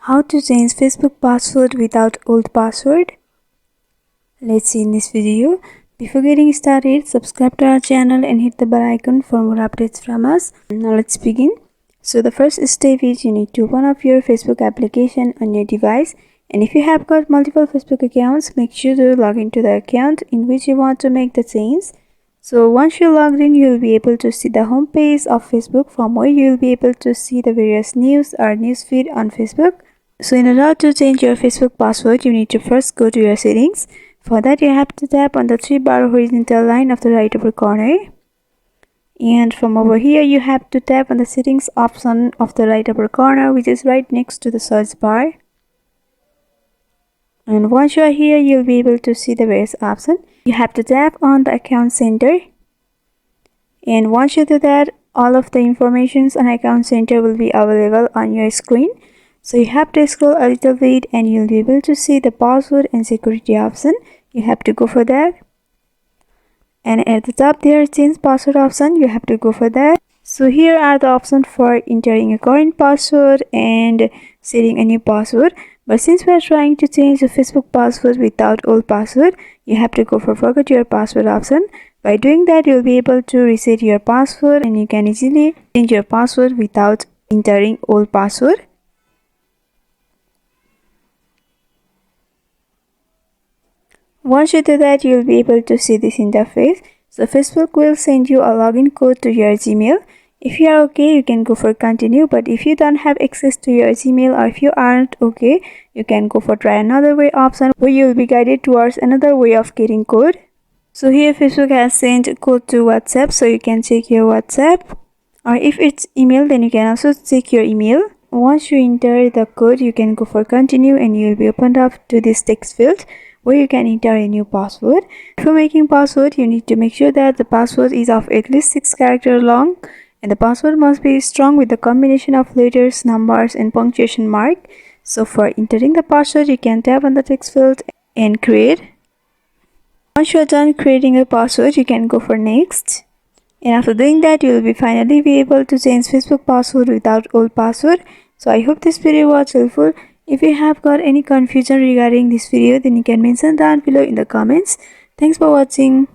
How to change Facebook password without old password? Let's see in this video. Before getting started, subscribe to our channel and hit the bell icon for more updates from us. Now let's begin. So the first step is you need to open up your Facebook application on your device, and if you have got multiple Facebook accounts, make sure to log into the account in which you want to make the change. So once you're logged in, you'll be able to see the home page of Facebook, from where you'll be able to see the various news or newsfeed on Facebook. So in order to change your Facebook password, you need to first go to your settings. For that, you have to tap on the 3-bar horizontal line of the right upper corner. And from over here, you have to tap on the settings option of the right upper corner, which is right next to the search bar. And once you are here, you'll be able to see the various options. You have to tap on the account center. And once you do that, all of the informations on account center will be available on your screen. So you have to scroll a little bit and you'll be able to see the password and security option. You have to go for that. And at the top there, change password option, you have to go for that. So here are the options for entering a current password and setting a new password. But since we are trying to change the Facebook password without old password, you have to go for forget your password option. By doing that, you'll be able to reset your password and you can easily change your password without entering old password. Once you do that, you'll be able to see this interface. So Facebook will send you a login code to your Gmail. If you are okay, you can go for continue, but if you don't have access to your Gmail, or if you aren't okay, you can go for try another way option, where you'll be guided towards another way of getting code. So here Facebook has sent code to WhatsApp, so you can check your WhatsApp, or if it's email, then you can also check your email. Once you enter the code, you can go for continue and you'll be opened up to this text field, where you can enter a new password. For making password, you need to make sure that the password is of at least 6 characters long, and the password must be strong with the combination of letters, numbers, and punctuation mark. So for entering the password, you can tap on the text field and create. Once you are done creating a password, you can go for next. And after doing that, you will be finally be able to change Facebook password without old password. So I hope this video was helpful. If you have got any confusion regarding this video, then you can mention down below in the comments. Thanks for watching.